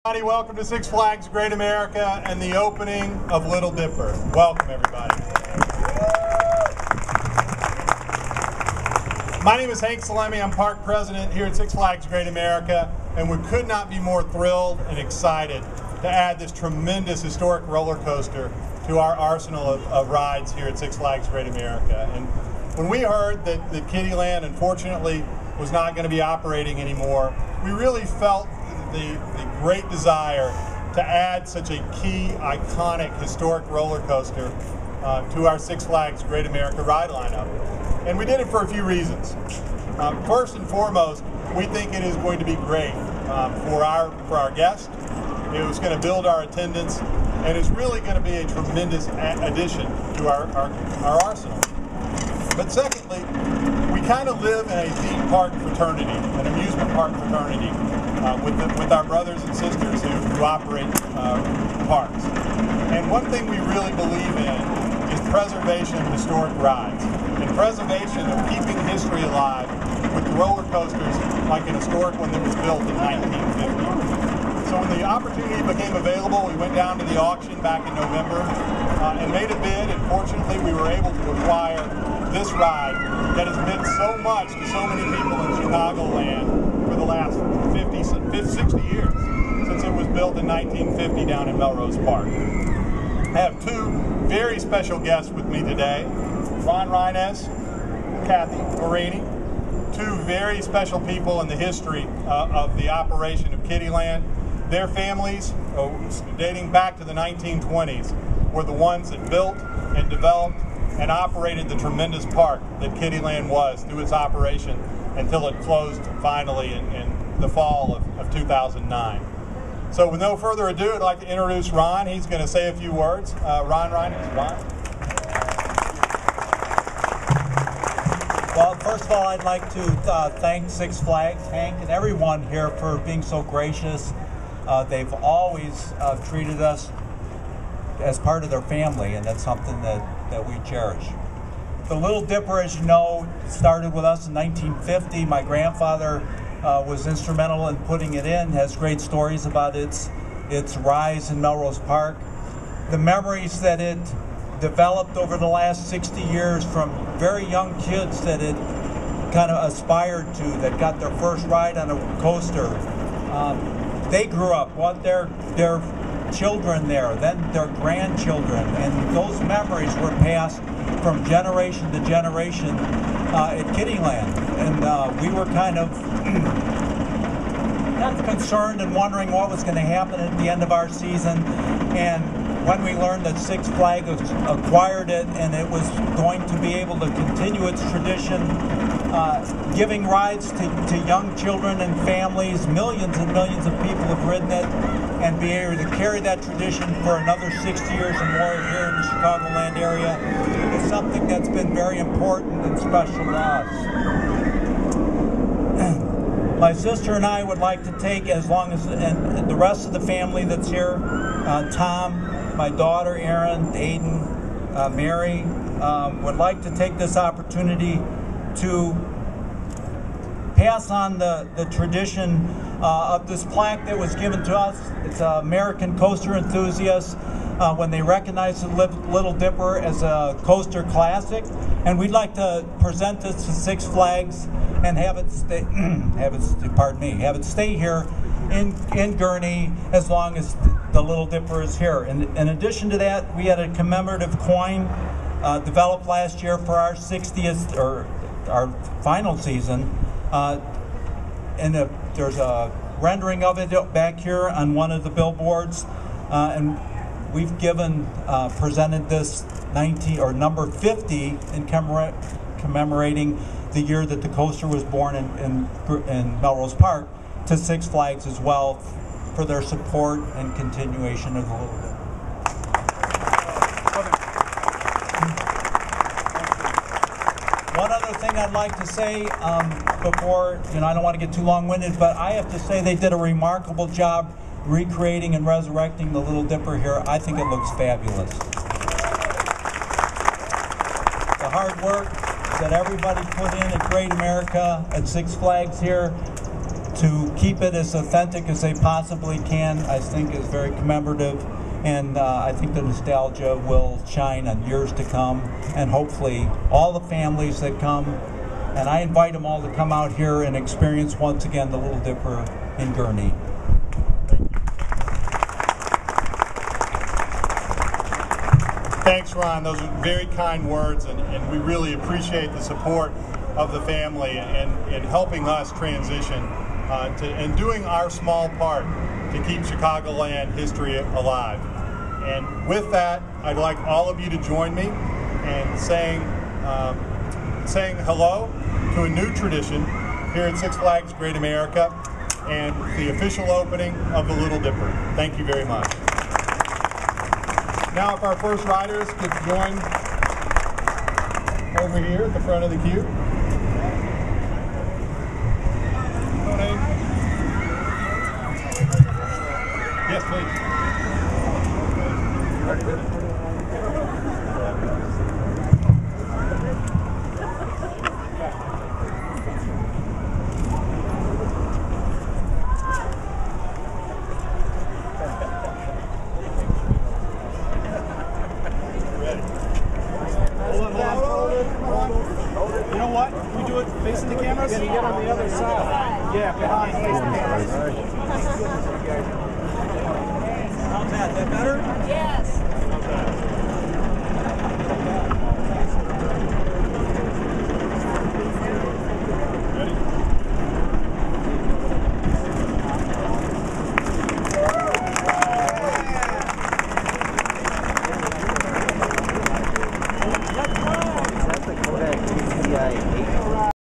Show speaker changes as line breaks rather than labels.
Everybody, welcome to Six Flags Great America and the opening of Little Dipper. Welcome, everybody. My name is Hank Salemi. I'm park president here at Six Flags Great America, and we could not be more thrilled and excited to add this tremendous historic roller coaster to our arsenal of rides here at Six Flags Great America. And when we heard that Kiddieland, unfortunately, was not going to be operating anymore, we really felt the great desire to add such a key, iconic, historic roller coaster to our Six Flags Great America ride lineup. And we did it for a few reasons. First and foremost, we think it is going to be great for our guests. It was going to build our attendance, and it's really going to be a tremendous addition to our arsenal. But secondly, we kind of live in a theme park fraternity, an amusement park fraternity, with our brothers and sisters who operate parks. And one thing we really believe in is preservation of historic rides and preservation of keeping history alive with roller coasters like an historic one that was built in 1950. So when the opportunity became available, we went down to the auction back in November and made a bid, and fortunately we were able to acquire this ride that has meant so much to so many people in Chicagoland for the last 60 years, since it was built in 1950 down in Melrose Park. I have two very special guests with me today, Ron Rines, Kathy Marini, two very special people in the history of the operation of Kiddieland. Their families, dating back to the 1920s, were the ones that built and developed and operated the tremendous park that Kiddieland was through its operation until it closed finally in the fall of 2009. So with no further ado, I'd like to introduce Ron. He's going to say a few words. Ron Rines. Ron.
Well, first of all, I'd like to thank Six Flags, Hank, and everyone here for being so gracious. They've always treated us as part of their family, and that's something that we cherish. The Little Dipper, as you know, started with us in 1950. My grandfather was instrumental in putting it in, has great stories about its rise in Melrose Park. The memories that it developed over the last 60 years from very young kids that it kind of aspired to, that got their first ride on a coaster. They grew up, what their children there, then their grandchildren, and those memories were passed from generation to generation at Kiddieland. And we were kind of concerned and wondering what was going to happen at the end of our season. And when we learned that Six Flags acquired it and it was going to be able to continue its tradition, giving rides to young children and families, millions and millions of people have ridden it, and be able to carry that tradition for another 60 years or more here in the Chicagoland area is something that's been very important and special to us. My sister and I would like to take, as long as, and the rest of the family that's here, Tom, my daughter, Erin, Aiden, Mary, would like to take this opportunity to pass on the tradition of this plaque that was given to us. It's American Coaster Enthusiasts when they recognized the Little Dipper as a coaster classic, and we'd like to present this to Six Flags and have it stay. Have it stay here in Gurnee as long as the Little Dipper is here. And in addition to that, we had a commemorative coin developed last year for our 60th or our final season. And there's a rendering of it back here on one of the billboards, and we've presented this number 50 in commemorating the year that the coaster was born in Melrose Park, to Six Flags as well for their support and continuation of the Little Dipper. One other thing I'd like to say before, I don't want to get too long-winded, but I have to say they did a remarkable job recreating and resurrecting the Little Dipper here. I think it looks fabulous. The hard work that everybody put in at Great America, at Six Flags here, to keep it as authentic as they possibly can, I think is very commemorative. And I think the nostalgia will shine on years to come, and hopefully all the families that come, and I invite them all to come out here and experience once again the Little Dipper in Gurnee.
Thanks, Ron. Those are very kind words, and we really appreciate the support of the family in helping us transition and doing our small part to keep Chicagoland history alive. And with that, I'd like all of you to join me in saying hello to a new tradition here at Six Flags Great America and the official opening of the Little Dipper. Thank you very much. Now, if our first riders could join over here at the front of the queue. Yes, please.
You know what? We do it facing the cameras? Can you get on the other side? Yeah, behind facing the cameras.
How's that? Is that better?
Yes.